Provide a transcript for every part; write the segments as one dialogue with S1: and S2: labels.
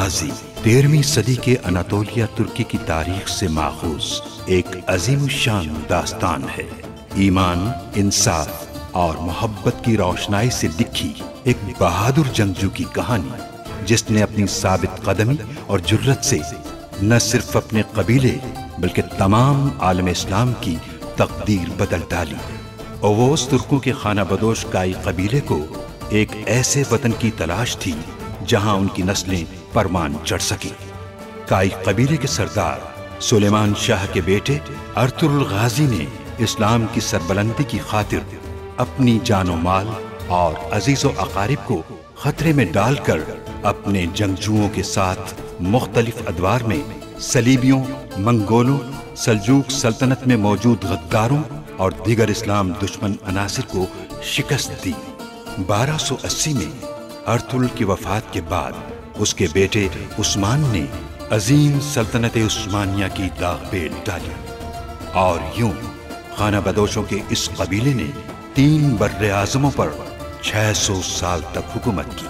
S1: गाजी 13वीं सदी के अनातोलिया तुर्की की तारीख से माखूज एक अजीम शान दास्तान है। ईमान, इंसाफ और मोहब्बत की रोशनाई से लिखी एक बहादुर जंगजू की कहानी, जिसने अपनी साबित कदमी और जुर्रत से न सिर्फ अपने कबीले बल्कि तमाम आलम इस्लाम की तकदीर बदल डाली। ओवोस तुर्कों के खाना बदोश काई कबीले को एक ऐसे वतन की तलाश थी जहां उनकी नस्लें परमान चढ़ सकी। काई कबीले के सरदार सुलेमान शाह के बेटे अर्तुगरुल गाजी ने इस्लाम की सरबलंदी की खातिर अपनी जानो माल और अजीजो अकारिब को खतरे में डालकर अपने जंगजुओं के साथ मुख्तलिफ अदवार में सलीबियों, मंगोलों, सल्जूक सल्तनत में मौजूद गद्दारों और दीगर इस्लाम दुश्मन अनासिर को शिकस्त दी। 1280 में अर्तुगरुल की वफात के बाद उसके बेटे उस्मान ने अजीम सल्तनत उस्मानिया की दागबेल डाली और यूं खाना बदोशों के इस कबीले ने 3 बर्रे आज़मों पर 600 साल तक हुकूमत की।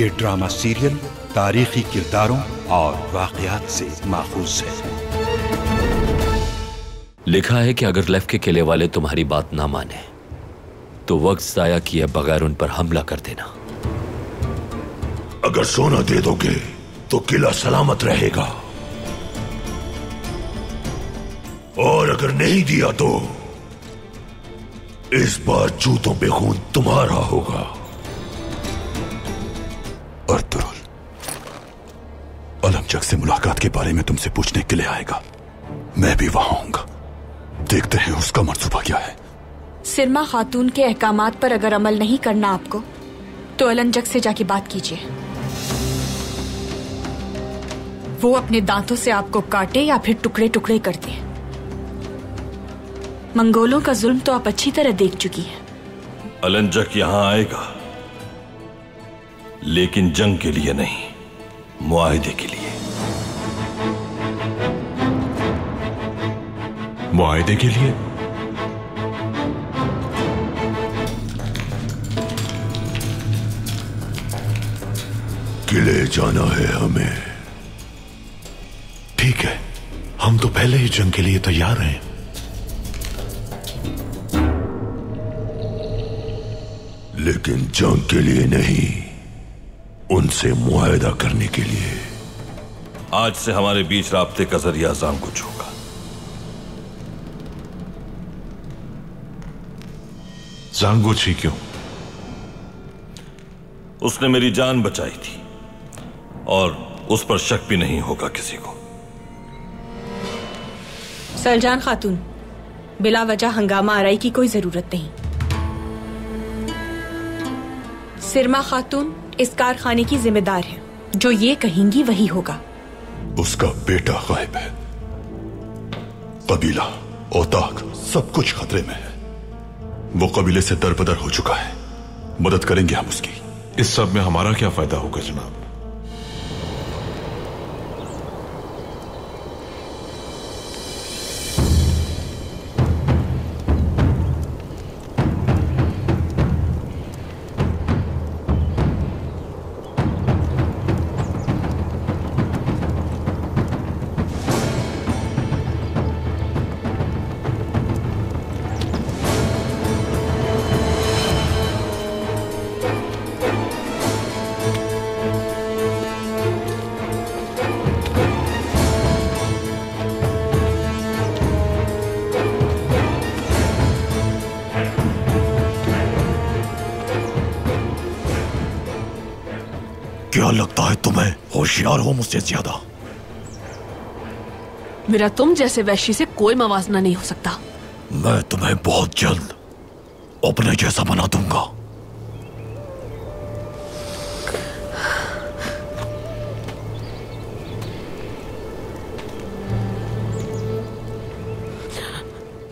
S1: ये ड्रामा सीरियल तारीखी किरदारों और वाक़यात से माखूज है।
S2: लिखा है कि अगर लेफ के किले वाले तुम्हारी बात ना माने तो वक्त जाया किए बगैर उन पर हमला कर देना।
S3: अगर सोना दे दोगे तो किला सलामत रहेगा, और अगर नहीं दिया तो इस बार जूतों पे खून तुम्हारा होगा।
S4: अर्तुगरुल अलमजक से मुलाकात के बारे में तुमसे पूछने के लिए आएगा। मैं भी वहां आऊंगा। देखते हैं उसका मंसूबा क्या है।
S5: सिरमा खातून के अहकामात पर अगर अमल नहीं करना आपको, तो अलंजक से जाके बात कीजिए। वो अपने दांतों से आपको काटे या फिर टुकड़े टुकड़े कर दे। मंगोलों का जुल्म तो आप अच्छी तरह देख चुकी हैं।
S3: अलंजक यहां आएगा, लेकिन जंग के लिए नहीं, मुआहिदे के लिए।
S4: मुआहिदे के लिए?
S3: किले जाना है हमें।
S4: ठीक है, हम तो पहले ही जंग के लिए तैयार हैं।
S3: लेकिन जंग के लिए नहीं, उनसे मुआहिदा करने के लिए। आज से हमारे बीच राब्ते का जरिया जांगुच होगा।
S4: जांगुच ही क्यों?
S3: उसने मेरी जान बचाई थी और उस पर शक भी नहीं होगा किसी को।
S5: सलजान खातून, बिला वजह हंगामा आराई की कोई जरूरत नहीं। सिरमा खातून इस कारखाने की जिम्मेदार है। जो ये कहेंगी वही होगा।
S4: उसका बेटा गायब है। कबीला, औताक सब कुछ खतरे में है। वो कबीले से दरबदर हो चुका है। मदद करेंगे हम उसकी।
S6: इस सब में हमारा क्या फायदा होगा जनाब?
S3: क्या लगता है तुम्हें होशियार हो मुझसे ज्यादा?
S7: मेरा तुम जैसे वैश्य से कोई मवाजना नहीं हो सकता।
S3: मैं तुम्हें बहुत जल्द अपने जैसा बना दूंगा।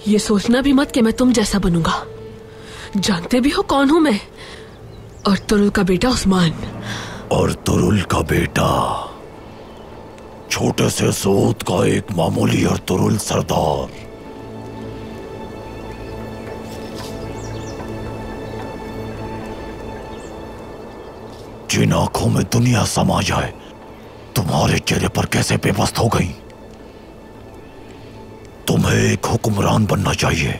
S7: ये सोचना भी मत कि मैं तुम जैसा बनूंगा। जानते भी हो कौन हूं मैं? अर्तुगरुल का बेटा उस्मान।
S3: अर्तुगरुल का बेटा, छोटे से सोत का एक मामूली अर्तुगरुल सरदार। जिन आंखों में दुनिया समा जाए
S8: तुम्हारे चेहरे पर कैसे बेबस हो गई? तुम्हें एक हुक्मरान बनना चाहिए।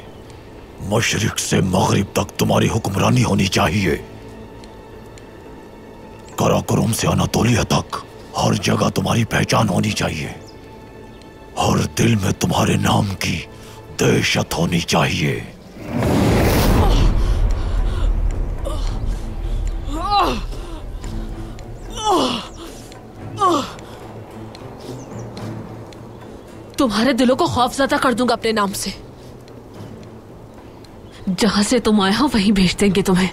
S8: मशरिक से मगरिब तक तुम्हारी हुक्मरानी होनी चाहिए। कराकोरम से अनातोलिया तक हर जगह तुम्हारी पहचान होनी चाहिए। हर दिल में तुम्हारे नाम की दहशत होनी चाहिए।
S7: तुम्हारे दिलों को खौफजदा कर दूंगा अपने नाम से। जहां से तुम आए हो वहीं भेज देंगे तुम्हें,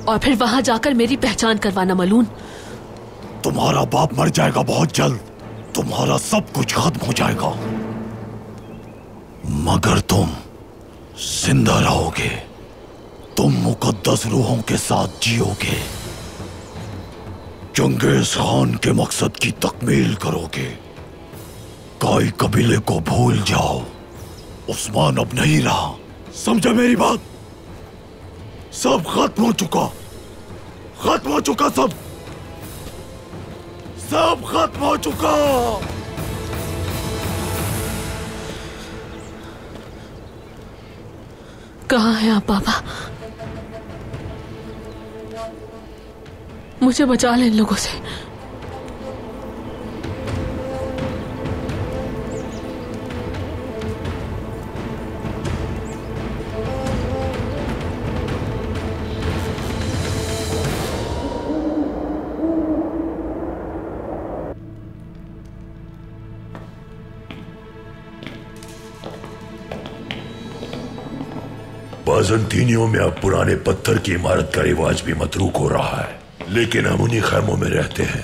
S7: और फिर वहां जाकर मेरी पहचान करवाना मलून।
S8: तुम्हारा बाप मर जाएगा बहुत जल्द, तुम्हारा सब कुछ खत्म हो जाएगा, मगर तुम जिंदा रहोगे। तुम मुकद्दस रूहों के साथ जियोगे। चंगेज खान के मकसद की तकमील करोगे। काई कबीले को भूल जाओ, उस्मान अब नहीं रहा, समझे मेरी बात? सब खत्म हो चुका, खत्म हो चुका, सब खत्म हो चुका।
S7: कहाँ हैं आप बाबा? मुझे बचा लें इन लोगों से।
S3: बाज़ंतीनियों में अब पुराने पत्थर की इमारत का रिवाज भी मतरूक हो रहा है, लेकिन हम उन्हीं खैमों में रहते हैं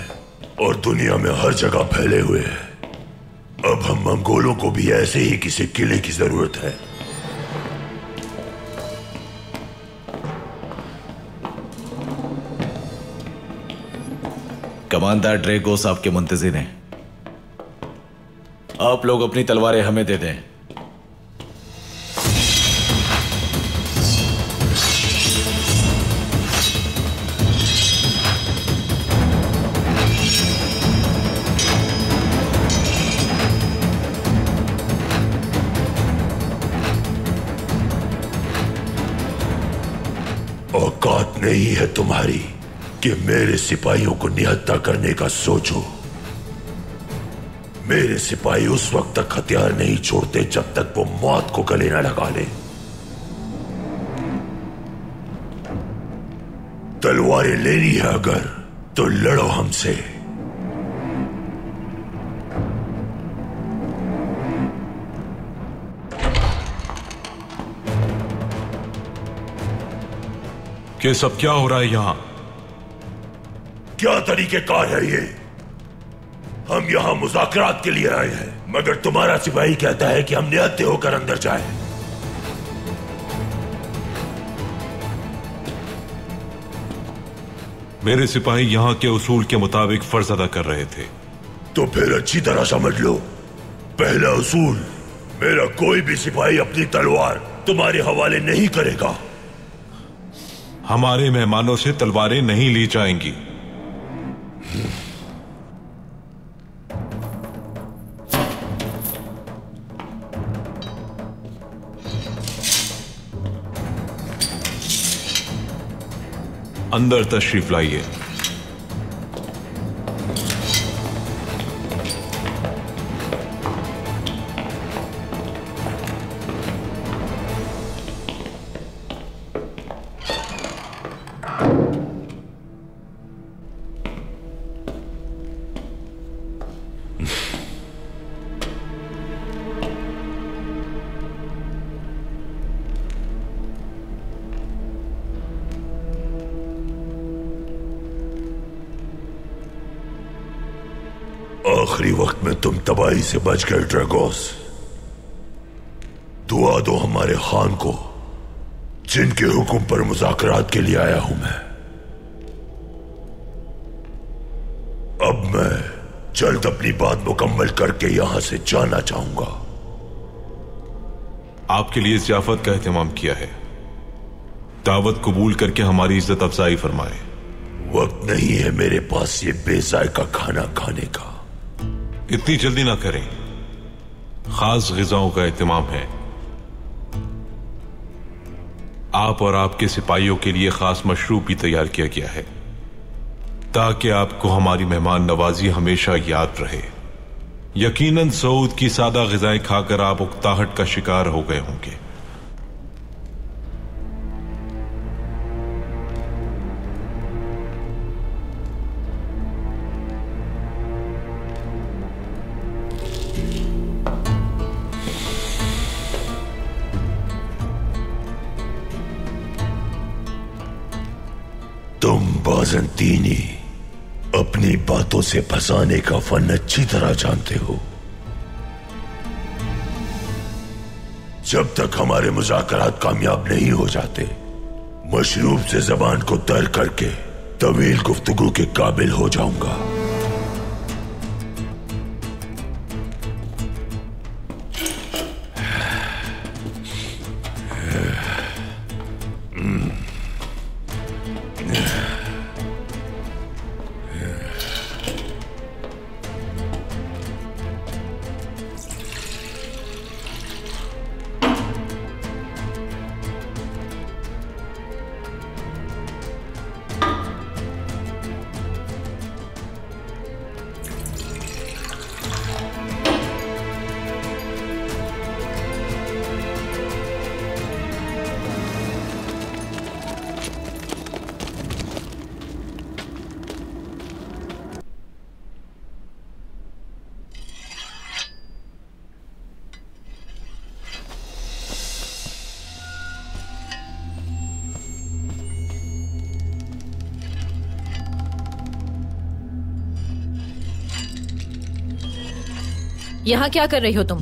S3: और दुनिया में हर जगह फैले हुए हैं। अब हम मंगोलों को भी ऐसे ही किसी किले की जरूरत है।
S9: कमांडर ड्रेगोस आपके मुंतजिर हैं। आप लोग अपनी तलवारें हमें दे दें।
S3: औकात नहीं है तुम्हारी कि मेरे सिपाहियों को निहत्था करने का सोचो। मेरे सिपाही उस वक्त तक हथियार नहीं छोड़ते जब तक वो मौत को गले न लगा ले। तलवारें लेनी है अगर तो लड़ो हमसे।
S6: ये सब क्या हो रहा है यहां?
S3: क्या तरीकेकार है ये? हम यहां मुज़ाकरात के लिए आए हैं, मगर तुम्हारा सिपाही कहता है कि हम निहत्थे होकर अंदर जाएं।
S6: मेरे सिपाही यहां के उसूल के मुताबिक फर्ज अदा कर रहे थे।
S3: तो फिर अच्छी तरह समझ लो, पहला उसूल, मेरा कोई भी सिपाही अपनी तलवार तुम्हारे हवाले नहीं करेगा।
S6: हमारे मेहमानों से तलवारें नहीं ली जाएंगी। अंदर तशरीफ लाइए।
S3: आखिरी वक्त में तुम तबाही से बच गए ड्रेगोस। दुआ दो हमारे खान को, जिनके हुक्म पर मुज़ाकरात के लिए आया हूं मैं। अब मैं जल्द अपनी बात मुकम्मल करके यहां से जाना चाहूंगा।
S6: आपके लिए ज़ियाफत का एहतमाम किया है। दावत कबूल करके हमारी इज्जत अफजाई फरमाए।
S3: वक्त नहीं है मेरे पास ये बेजायका खाना खाने का।
S6: इतनी जल्दी ना करें, खास ग़िज़ाओं का एहतमाम है। आप और आपके सिपाहियों के लिए खास मशरूब भी तैयार किया गया है ताकि आपको हमारी मेहमान नवाजी हमेशा याद रहे। यकीनन सऊद की सादा ग़िज़ाएं खाकर आप उकताहट का शिकार हो गए होंगे।
S3: तुम बाज़ंतीनी अपनी बातों से फंसाने का फन अच्छी तरह जानते हो। जब तक हमारे मुज़ाकरात कामयाब नहीं हो जाते, मशरूब से ज़बान को तर करके तवील गुफ्तगू के काबिल हो जाऊंगा।
S10: यहां क्या कर रही हो तुम?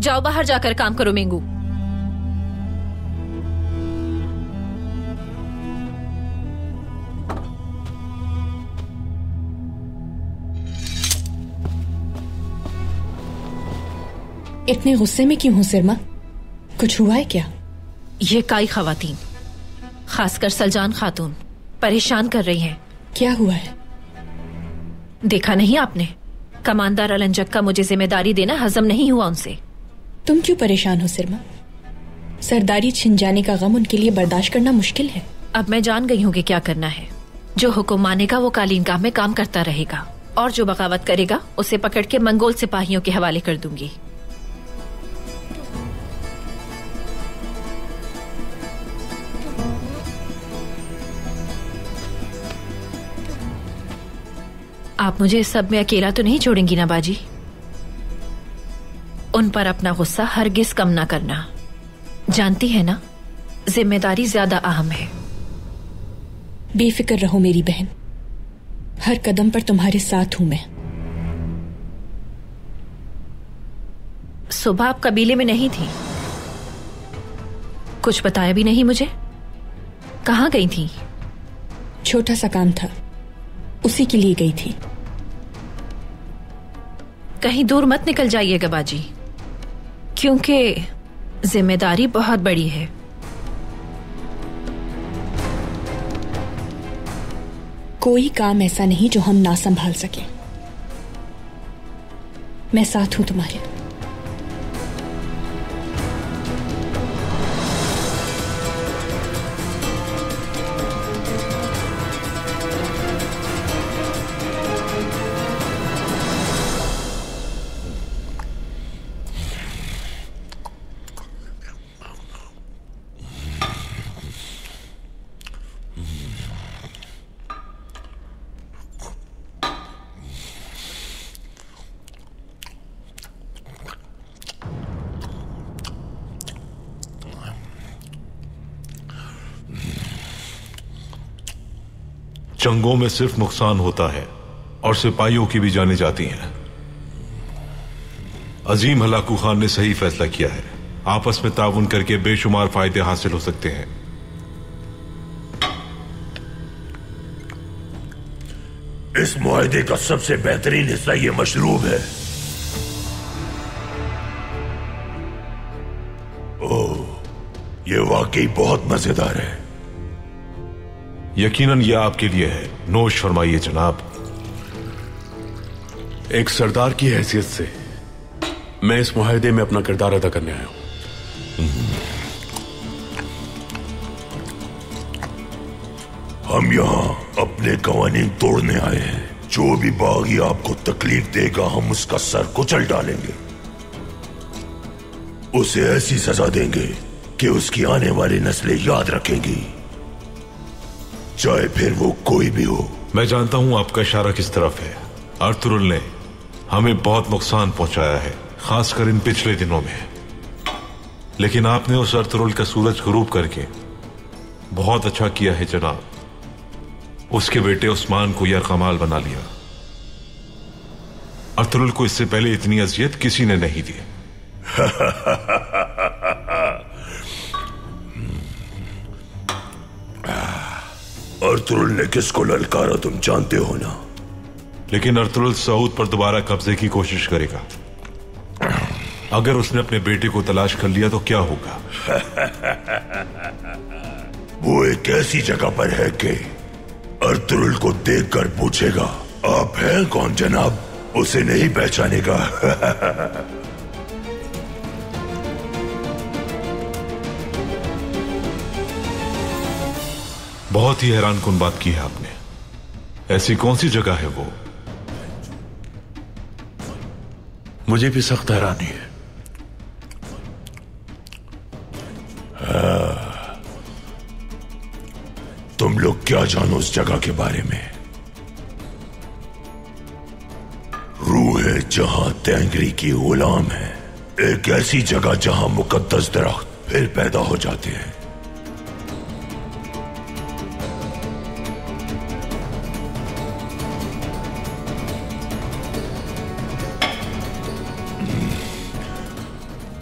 S10: जाओ बाहर जाकर काम करो मेंगू।
S5: इतने गुस्से में क्यों हो सिरमा? कुछ हुआ है क्या?
S10: ये काई खवातीन, खासकर सलजान खातून परेशान कर रही हैं।
S5: क्या हुआ है?
S10: देखा नहीं आपने? कमांडर अलंजक का मुझे जिम्मेदारी देना हजम नहीं हुआ उनसे।
S5: तुम क्यों परेशान हो सिरमा? सरदारी छिन जाने का गम उनके लिए बर्दाश्त करना मुश्किल है।
S10: अब मैं जान गई हूँ कि क्या करना है। जो हुक्म मानेगा वो कालीनगाह में काम करता रहेगा और जो बगावत करेगा उसे पकड़ के मंगोल सिपाहियों के हवाले कर दूंगी। आप मुझे इस सब में अकेला तो नहीं छोड़ेंगी ना बाजी? उन पर अपना गुस्सा हरगिज कम ना करना। जानती है ना, जिम्मेदारी ज्यादा अहम है।
S5: बेफिक्र रहो मेरी बहन, हर कदम पर तुम्हारे साथ हूं मैं।
S10: सुबह आप कबीले में नहीं थी, कुछ बताया भी नहीं मुझे। कहाँ गई थी?
S5: छोटा सा काम था, उसी के लिए गई थी।
S10: कहीं दूर मत निकल जाइएगा बाजी, क्योंकि जिम्मेदारी बहुत बड़ी है।
S5: कोई काम ऐसा नहीं जो हम ना संभाल सके। मैं साथ हूं तुम्हारे।
S6: जंगों में सिर्फ नुकसान होता है और सिपाहियों की भी जानें जाती हैं। अजीम हलाकू खान ने सही फैसला किया है। आपस में ताउन करके बेशुमार फायदे हासिल हो सकते हैं।
S3: इस मुआहदे का सबसे बेहतरीन हिस्सा ये मशरूब है। ओह, ये वाकई बहुत मजेदार है।
S6: यकीनन यह आपके लिए है। नोश फरमाइए जनाब।
S11: एक सरदार की हैसियत से मैं इस मुआहदे में अपना किरदार अदा करने आया हूं।
S3: हम यहाँ अपने कवानीन तोड़ने आए हैं। जो भी बागी आपको तकलीफ देगा हम उसका सर कुचल डालेंगे, उसे ऐसी सजा देंगे कि उसकी आने वाली नस्लें याद रखेंगी, चाहे फिर वो कोई भी हो।
S6: मैं जानता हूं आपका इशारा किस तरफ है। अर्तुरुल ने हमें बहुत नुकसान पहुंचाया है, खासकर इन पिछले दिनों में। लेकिन आपने उस अर्तुरुल का सूरज गुरूब करके बहुत अच्छा किया है जनाब। उसके बेटे उस्मान को यरकमाल बना लिया। अर्तुरुल को इससे पहले इतनी अजियत किसी ने नहीं दी।
S3: अर्तुरुल ने किसको ललकारा तुम जानते हो ना?
S6: लेकिन अर्तुरुल सऊद पर दोबारा कब्जे की कोशिश करेगा। अगर उसने अपने बेटे को तलाश कर लिया तो क्या होगा?
S3: वो एक ऐसी जगह पर है कि अर्तुरुल को देखकर पूछेगा, आप हैं कौन जनाब? उसे नहीं पहचानेगा।
S6: बहुत ही हैरानकुन बात की है आपने। ऐसी कौन सी जगह है वो?
S11: मुझे भी सख्त हैरानी है।
S3: तुम लोग क्या जानो उस जगह के बारे में? रूह है जहां तेंगरी की गुलाम है। एक ऐसी जगह जहां मुकद्दस दरख्त फिर पैदा हो जाते हैं।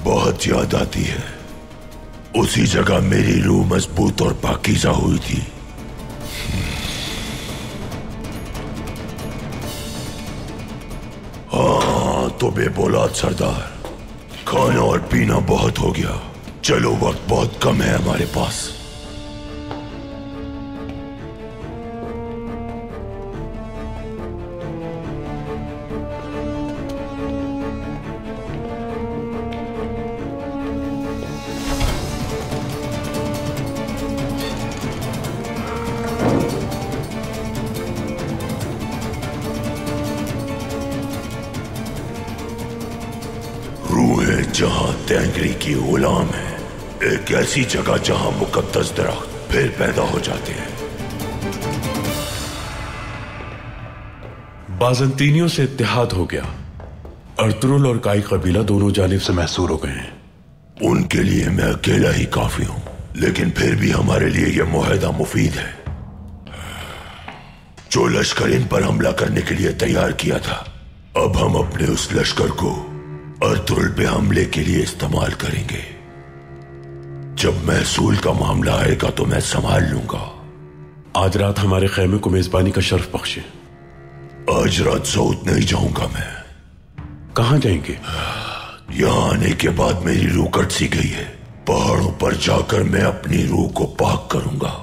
S3: बहुत याद आती है। उसी जगह मेरी रूह मजबूत और पाकीज़ा हुई थी। हाँ तो बेबौलाद सरदार, खाना और पीना बहुत हो गया। चलो वक्त बहुत कम है हमारे पास। जहां तेंगरी की गुलाम है। एक ऐसी जगह जहां मुकद्दस दरख्त फिर पैदा हो जाते हैं।
S11: बाजंतीनियों से इत्तेहाद हो गया। अर्तुरुल और काई कबीला दोनों जानिब से महसूर हो गए हैं।
S3: उनके लिए मैं अकेला ही काफी हूं, लेकिन फिर भी हमारे लिए यह मुआहदा मुफीद है। जो लश्कर इन पर हमला करने के लिए तैयार किया था, अब हम अपने उस लश्कर को अर्तुरुल पे हमले के लिए इस्तेमाल करेंगे। जब महसूल का मामला आएगा तो मैं संभाल लूंगा।
S11: आज रात हमारे खेमे को मेजबानी का शर्फ बख्शे।
S3: आज रात सऊद नहीं जाऊंगा मैं।
S11: कहां जाएंगे?
S3: यहां आने के बाद मेरी रूह कट सी गई है। पहाड़ों पर जाकर मैं अपनी रूह को पाक करूंगा।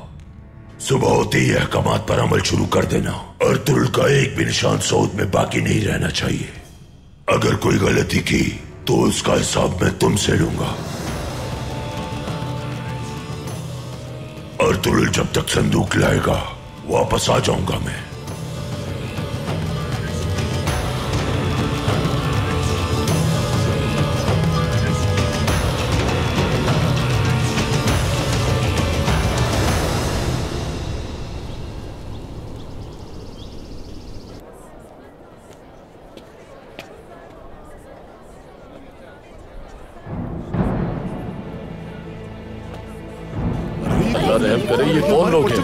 S3: सुबह होते ही अहकामात पर अमल शुरू कर देना। अर्तुरुल का एक भी निशान सऊद में बाकी नहीं रहना चाहिए। अगर कोई गलती की तो उसका हिसाब मैं तुमसे लूंगा। अर्तुरुल जब तक संदूक लाएगा वापस आ जाऊंगा मैं।
S8: करे ये कौन लोग हैं?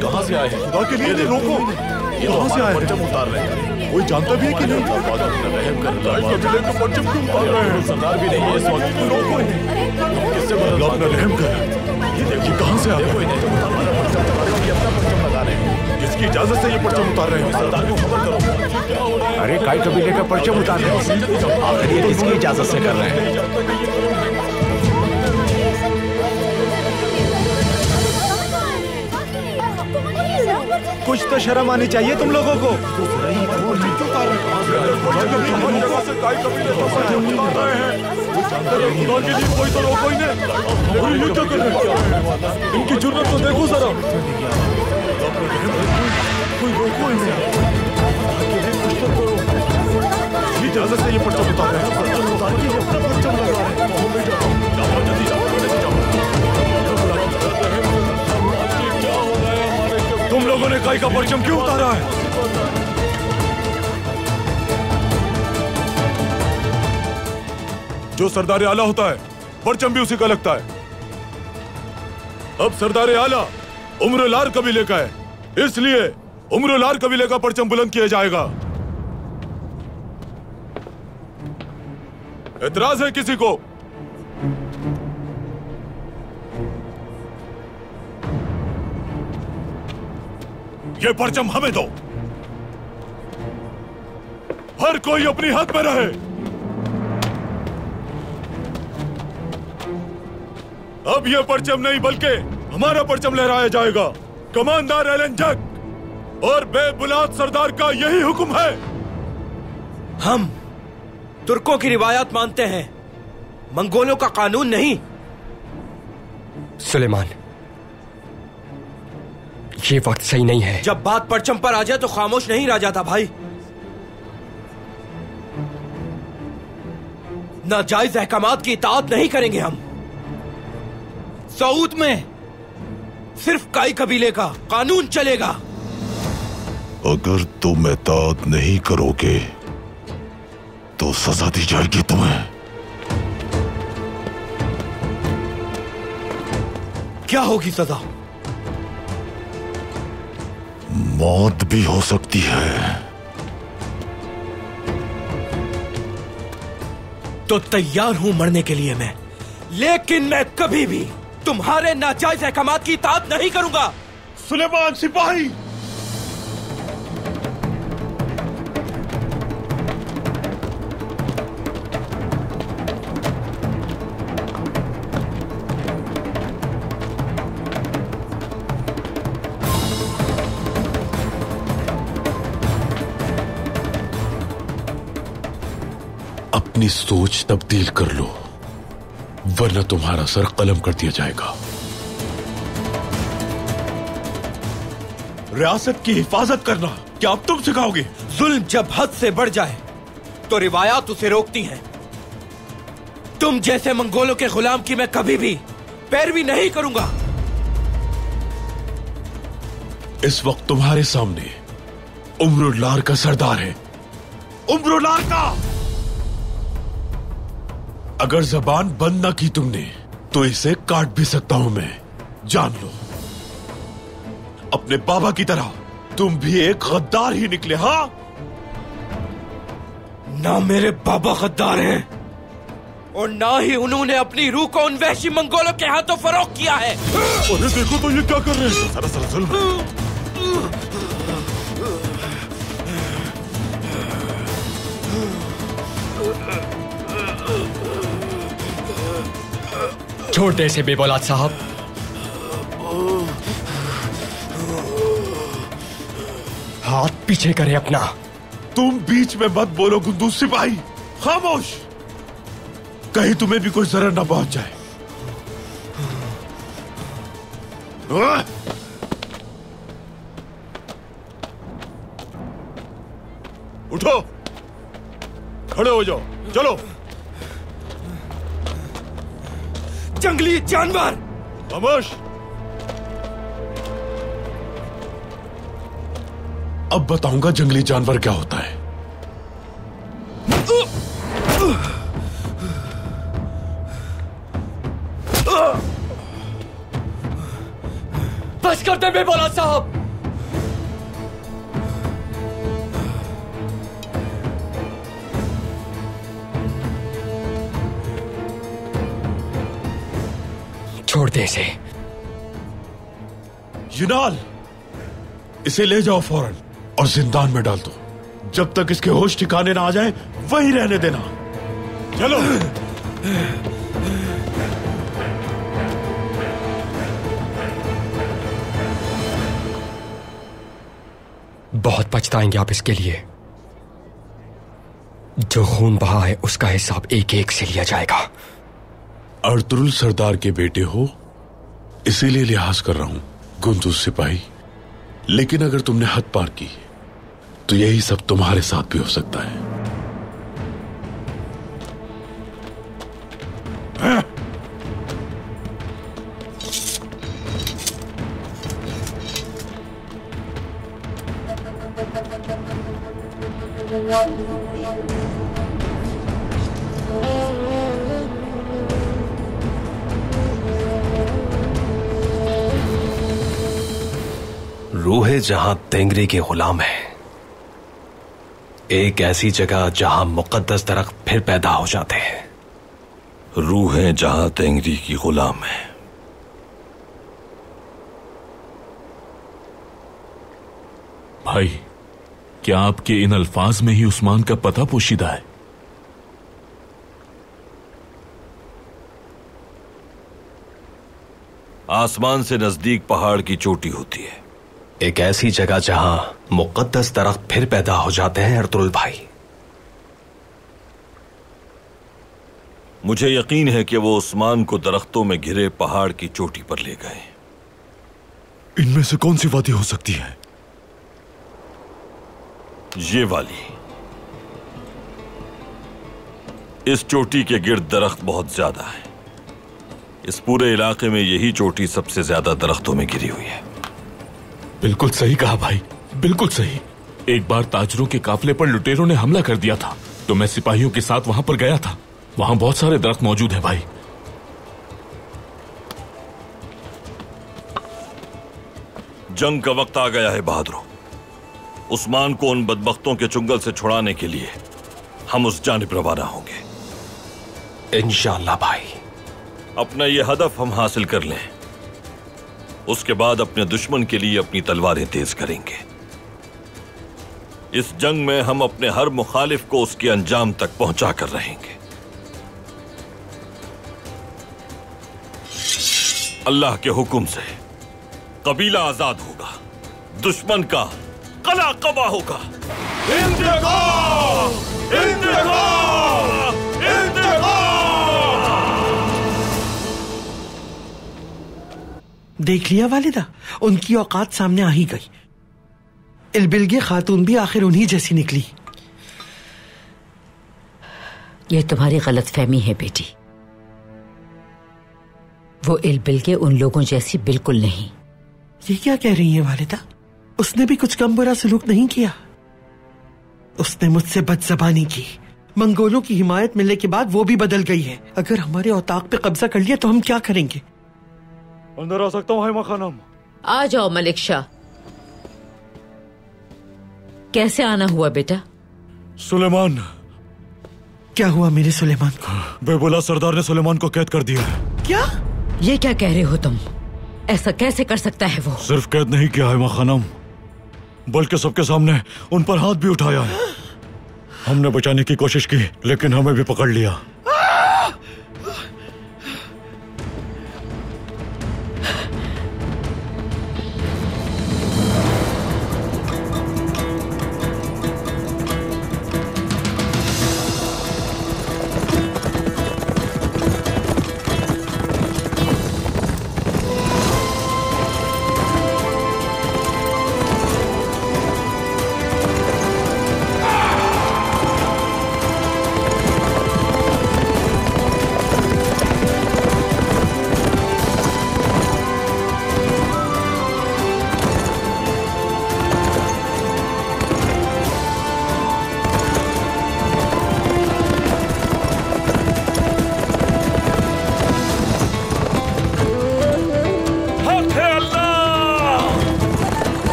S8: कहां से आए हैं?
S4: खुदा के लिए रोको।
S8: ये कहां से आए? परचम उतार रहे हैं।
S4: कोई जानता भी है कि नहीं?
S8: रहम कर कबीले का परचम क्यों उतार रहे हैं? सरदार भी नहीं है इस वक्त। रोको इन्हें। किससे मदद
S4: अपना रहम कर।
S8: ये देखिए कहां से आए? देखो इन्हें हमारा परचम उतार रहे हैं। ये अपना परचम लगा रहे हैं।
S4: किसकी इजाजत से ये परचम उतार रहे हैं?
S8: सरदार को खबर करो।
S12: अरे काई कबीले का परचम उतार रहे हैं। आखिर ये किसकी इजाजत से कर रहे हैं? कुछ तो शर्म आनी चाहिए तुम लोगों को। कोई तो रोको इन्हें। ये क्या कर रहे हैं? इनकी जुर्रत तो देखो जरा। कोई रोको इन्हें। इजाजत से ये परचम उतार रहे हैं। तुम लोगों ने काई का परचम क्यों उतारा है? जो सरदार आला होता है परचम भी उसी का लगता है। अब सरदार आला उम्र-लार कबीले का है, इसलिए उम्र-लार कबीले का परचम बुलंद किया जाएगा। एतराज है किसी को? ये परचम हमें दो। हर कोई अपनी हद में रहे। अब यह परचम नहीं बल्कि हमारा परचम लहराया जाएगा। कमांडर एलन जग और बेबुलाद सरदार का यही हुक्म है।
S13: हम तुर्कों की रिवायत मानते हैं, मंगोलों का कानून नहीं।
S14: सुलेमान, ये वक्त सही नहीं है।
S13: जब बात परचम पर आ जाए तो खामोश नहीं रह जाता भाई। नाजायज अहकामात की इताअत नहीं करेंगे हम। सऊद में सिर्फ काई कबीले का कानून चलेगा।
S8: अगर तुम इताअत नहीं करोगे तो सजा दी जाएगी तुम्हें।
S13: क्या होगी सजा?
S8: मौत भी हो सकती है।
S13: तो तैयार हूं मरने के लिए मैं, लेकिन मैं कभी भी तुम्हारे नाजायज अहकामात की इताअत नहीं करूंगा।
S8: सुलेमान सिपाही!
S11: अपनी सोच तब्दील कर लो, वरना तुम्हारा सर कलम कर दिया जाएगा।
S8: रियासत की हिफाजत करना क्या अब तुम सिखाओगे?
S13: जुल्म जब हद से बढ़ जाए तो रिवायात उसे रोकती हैं। तुम जैसे मंगोलों के गुलाम की मैं कभी भी पैरवी नहीं करूंगा।
S11: इस वक्त तुम्हारे सामने उम्र-लार का सरदार है।
S8: उम्र-लार का!
S11: अगर जबान बंद ना की तुमने तो इसे काट भी सकता हूं मैं, जान लो।
S8: अपने बाबा की तरह तुम भी एक गद्दार ही निकले। हाँ,
S13: ना मेरे बाबा गद्दार हैं और ना ही उन्होंने अपनी रूह को उन वहशी मंगोलों के हाथों फरोख्त किया है।
S8: अरे देखो तो ये क्या कर रहे हैं? सरासर जुल्म।
S14: छोड़ दे इसे बेबौलाद साहब। हाथ पीछे करे अपना।
S8: तुम बीच में मत बोलो गुंदूज सिपाही, खामोश। कहीं तुम्हें भी कोई जरर ना पहुंच जाए। उठो, खड़े हो जाओ, चलो।
S13: जंगली जानवर!
S8: खामोश।
S11: अब बताऊंगा जंगली जानवर क्या होता है।
S14: बस कर दे बेबौलाद साहब। छोड़ दे इसे।
S8: युनाल, इसे ले जाओ फौरन और जिंदान में डाल दो। जब तक इसके होश ठिकाने ना आ जाए वहीं रहने देना। चलो।
S14: बहुत पछताएंगे आप इसके लिए। जो खून बहा है उसका हिसाब एक एक से लिया जाएगा।
S11: अर्तुरुल सरदार के बेटे हो, इसीलिए लिहाज कर रहा हूं गुंदुज सिपाही। लेकिन अगर तुमने हद पार की तो यही सब तुम्हारे साथ भी हो सकता है।
S15: रूहे जहां तेंगरी के गुलाम है, एक ऐसी जगह जहां मुकद्दस दरख्त फिर पैदा हो जाते हैं।
S3: रूहें जहां तेंगरी की गुलाम है।
S6: भाई, क्या आपके इन अल्फाज में ही उस्मान का पता पोशीदा है?
S3: आसमान से नजदीक पहाड़ की चोटी होती है।
S15: एक ऐसी जगह जहां मुकद्दस दरख्त फिर पैदा हो जाते हैं अर्तुरुल भाई।
S3: मुझे यकीन है कि वो उस्मान को दरख्तों में घिरे पहाड़ की चोटी पर ले गए।
S12: इनमें से कौन सी वादी हो सकती है?
S3: ये वाली। इस चोटी के गिर्द दरख्त बहुत ज्यादा है। इस पूरे इलाके में यही चोटी सबसे ज्यादा दरख्तों में घिरी हुई है।
S6: बिल्कुल सही कहा भाई, बिल्कुल सही। एक बार ताजरों के काफले पर लुटेरों ने हमला कर दिया था, तो मैं सिपाहियों के साथ वहां पर गया था। वहां बहुत सारे दरख्त मौजूद हैं भाई।
S3: जंग का वक्त आ गया है बहादुरों। उस्मान को उन बदबख्तों के चुंगल से छुड़ाने के लिए हम उस जानिब रवाना होंगे
S15: इंशाअल्लाह भाई।
S3: अपना ये हदफ हम हासिल कर लें, उसके बाद अपने दुश्मन के लिए अपनी तलवारें तेज करेंगे। इस जंग में हम अपने हर मुखालिफ को उसके अंजाम तक पहुंचा कर रहेंगे। अल्लाह के हुक्म से कबीला आजाद होगा, दुश्मन का कला कबा होगा। इंतकाम! इंतकाम! इंतकाम!
S16: देख लिया वालिदा, उनकी औकात सामने आ ही गई। इलबिलगे खातून भी आखिर उन्हीं जैसी निकली।
S17: ये तुम्हारी गलतफहमी है बेटी। वो इलबिलगे उन लोगों जैसी बिल्कुल नहीं।
S16: ये क्या कह रही है वालिदा? उसने भी कुछ कम बुरा सलूक नहीं किया। उसने मुझसे बदजबानी की। मंगोलों की हिमायत मिलने के बाद वो भी बदल गई है। अगर हमारे औताक पे कब्जा कर लिया तो हम क्या करेंगे?
S12: अंदर आ सकता हूँ हैमा खानम?
S17: आ जाओ मलिक शाह। कैसे आना हुआ बेटा?
S12: सुलेमान।
S16: क्या हुआ मेरे सुलेमान को?
S12: बेबुला सरदार ने सुलेमान को कैद कर दिया है।
S16: क्या?
S17: ये क्या कह रहे हो तुम? ऐसा कैसे कर सकता है वो?
S12: सिर्फ कैद नहीं किया है मां खानम, बल्कि सबके सामने उन पर हाथ भी उठाया है। हमने बचाने की कोशिश की लेकिन हमें भी पकड़ लिया।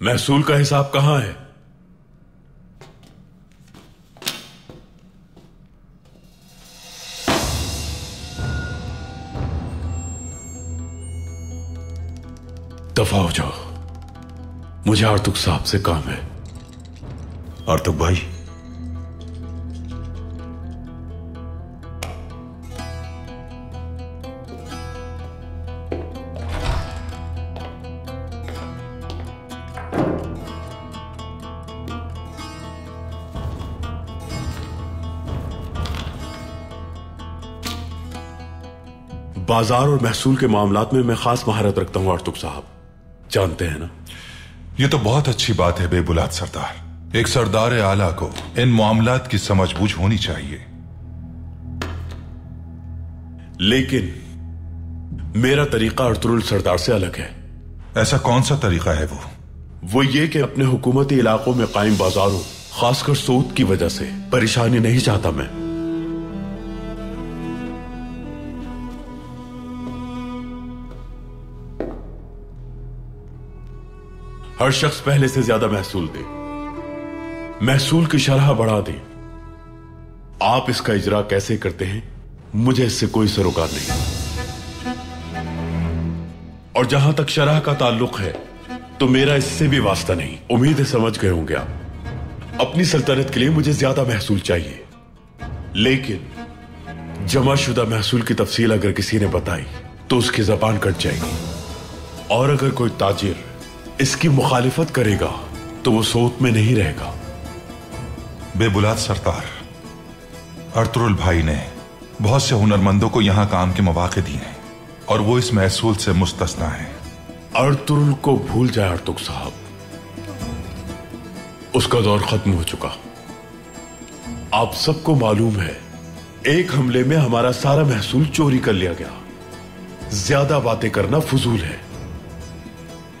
S11: महसूल का हिसाब कहां है? दफा हो जाओ। मुझे आर्तुक साहब से काम है।
S3: आर्तुक भाई,
S11: बाजार और महसूल के मामलात में मैं खास महारत रखता हूं आर्तुक साहब, जानते हैं ना।
S18: ये तो बहुत अच्छी बात है बेबुलाद सरदार। एक सरदार आला को इन मामलात की समझबूझ होनी चाहिए।
S11: लेकिन मेरा तरीका अर्तुरुल सरदार से अलग है।
S18: ऐसा कौन सा तरीका है
S11: वो ये कि अपने हुकूमती इलाकों में कायम बाजारों, खासकर सूद की वजह से परेशानी नहीं चाहता मैं। हर शख्स पहले से ज्यादा महसूल दे, महसूल की शरह बढ़ा दे। आप इसका इजरा कैसे करते हैं मुझे इससे कोई सरोकार नहीं। और जहां तक शरह का ताल्लुक है तो मेरा इससे भी वास्ता नहीं। उम्मीद है समझ गए होंगे आप। अपनी सल्तनत के लिए मुझे ज्यादा महसूल चाहिए, लेकिन जमाशुदा महसूल की तफसील अगर किसी ने बताई तो उसकी जबान कट जाएगी। और अगर कोई ताजिर इसकी मुखालिफत करेगा तो वो सोच में नहीं रहेगा।
S18: बेबुलाद सरदार, अर्तुरुल भाई ने बहुत से हुनरमंदों को यहां काम के मौके दिए हैं और वो इस महसूल से मुस्तस्ना है।
S11: अर्तुरुल को भूल जाए आर्तुक साहब, उसका दौर खत्म हो चुका। आप सबको मालूम है एक हमले में हमारा सारा महसूल चोरी कर लिया गया। ज्यादा बातें करना फजूल है।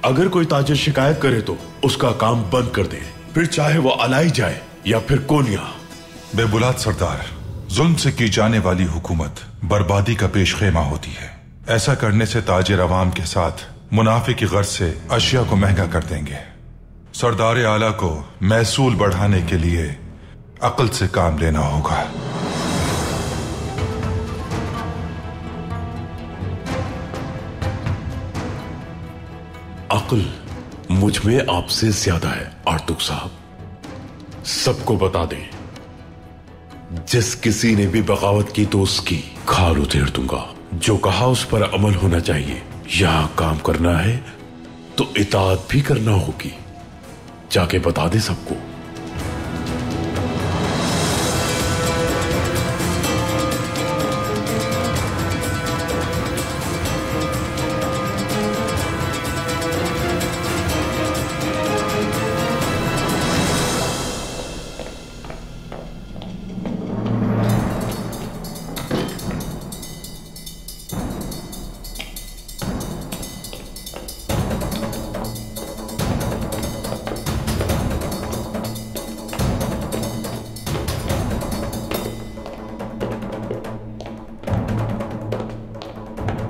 S11: अगर कोई ताजिर शिकायत करे तो उसका काम बंद कर दे, फिर चाहे वो अलाई जाए या फिर कोनिया।
S18: बेबुलाद सरदार, जुल्म से की जाने वाली हुकूमत बर्बादी का पेश खेमा होती है। ऐसा करने से ताजिर अवाम के साथ मुनाफे की गर्ज से अशिया को महंगा कर देंगे। सरदार आला को महसूल बढ़ाने के लिए अक्ल से काम लेना होगा।
S11: अक्ल मुझ में आपसे ज्यादा है आर्तुक साहब। सबको बता दें, जिस किसी ने भी बगावत की तो उसकी खाल उधेड़ दूंगा। जो कहा उस पर अमल होना चाहिए। यहां काम करना है तो इताअत भी करना होगी। जाके बता दे सबको।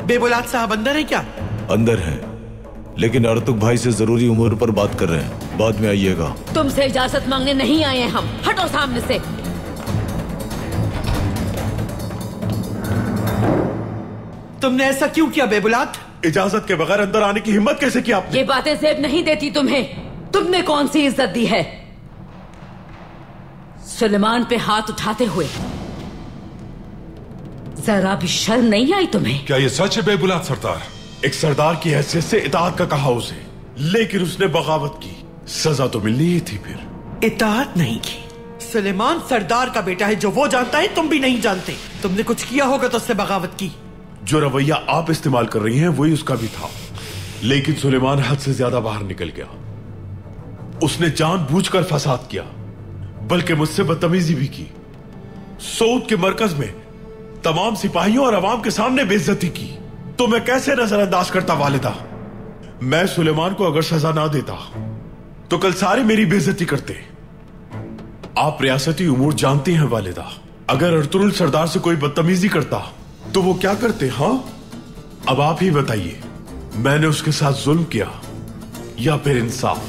S16: बेबुलाद साहब अंदर है क्या?
S9: अंदर है, लेकिन अर्तुक भाई से जरूरी उम्र पर बात कर रहे हैं। बाद में आइएगा।
S17: तुमसे इजाजत मांगने नहीं आए हैं हम। हटो सामने से।
S16: तुमने ऐसा क्यों किया बेबुलाद?
S11: इजाजत के बगैर अंदर आने की हिम्मत कैसे की आपने?
S17: ये बातें जेब नहीं देती तुम्हें। तुमने कौन सी इज्जत दी है सुलेमान पे हाथ उठाते हुए? जरा भी शर्म नहीं आई तुम्हें?
S18: क्या ये सच है बेबुलाद सरदार?
S11: एक सरदार की हैसियत से इताअत का कहा उसे, लेकिन उसने बगावत की। सजा तो मिलनी ही थी। फिर
S16: इताअत नहीं की। सुलेमान सरदार का बेटा है, जो वो जानता है तुम भी नहीं जानते। तुमने कुछ किया होगा तो उससे बगावत की।
S11: जो रवैया आप इस्तेमाल कर रही हैं वही उसका भी था, लेकिन सुलेमान हद से ज्यादा बाहर निकल गया। उसने जानबूझकर फसाद किया, बल्कि मुझसे बदतमीजी भी की। सऊद के मरकज में तमाम सिपाहियों और अवाम के सामने बेइज्जती की। तो मैं कैसे नजरअंदाज करता वालिदा? मैं सुलेमान को अगर सजा ना देता तो कल सारे मेरी बेइज्जती करते। आप रियासती उमूर जानती हैं वालिदा। अगर अर्तुरुल सरदार से कोई बदतमीजी करता तो वो क्या करते? हाँ, अब आप ही बताइए, मैंने उसके साथ जुल्म किया या फिर इंसाफ?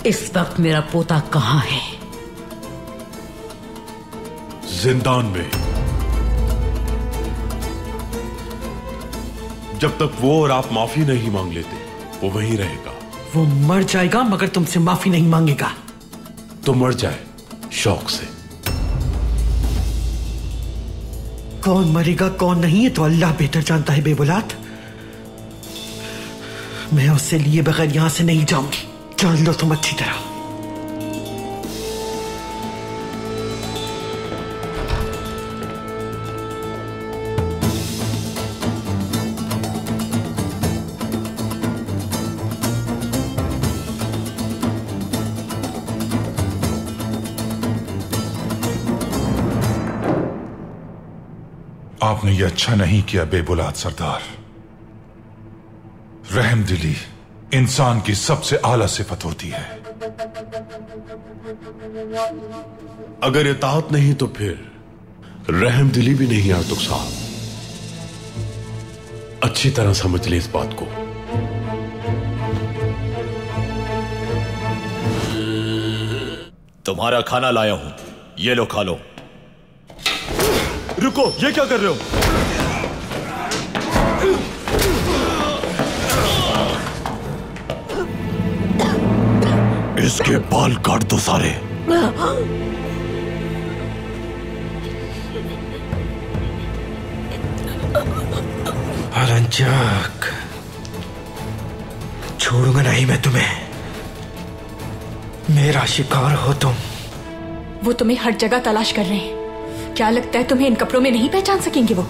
S17: इस वक्त मेरा पोता कहां है?
S11: जिंदान में। जब तक वो और आप माफी नहीं मांग लेते वो वहीं रहेगा।
S16: वो मर जाएगा मगर तुमसे माफी नहीं मांगेगा।
S11: तो मर जाए शौक से।
S16: कौन मरेगा कौन नहीं है तो अल्लाह बेहतर जानता है बेबुलात। मैं उससे लिए बगैर यहां से नहीं जाऊंगी, जान लो तुम अच्छी तरह।
S18: आपने ये अच्छा नहीं किया बेबुलात सरदार। रहमदिली इंसान की सबसे आला सिफत होती है।
S11: अगर इताअत नहीं तो फिर रहमदिली भी नहीं अर्तुग साहब। अच्छी तरह समझ ले इस बात को।
S8: तुम्हारा खाना लाया हूं, ये लो खा लो।
S12: रुको, ये क्या कर रहे हो?
S8: इसके बाल काट दो सारे।
S13: अरंजक, छोड़ूंगा नहीं मैं तुम्हें। मेरा शिकार हो तुम।
S5: वो तुम्हें हर जगह तलाश कर रहे हैं। क्या लगता है तुम्हें इन कपड़ों में नहीं पहचान सकेंगे वो?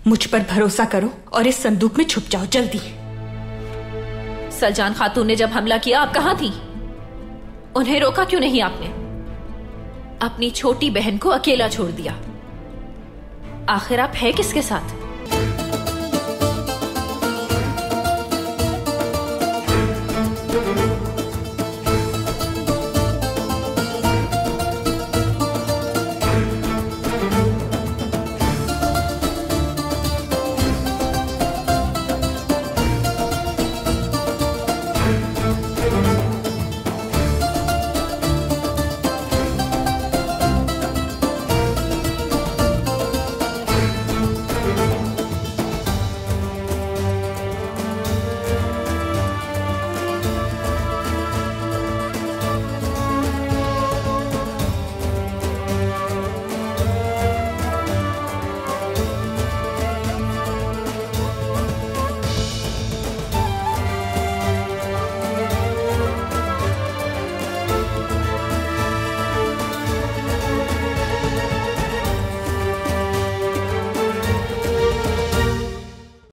S5: मुझ पर भरोसा करो और इस संदूक में छुप जाओ जल्दी।
S10: सलजान खातून ने जब हमला किया आप कहां थी? उन्हें रोका क्यों नहीं आपने? अपनी छोटी बहन को अकेला छोड़ दिया। आखिर आप है किसके साथ?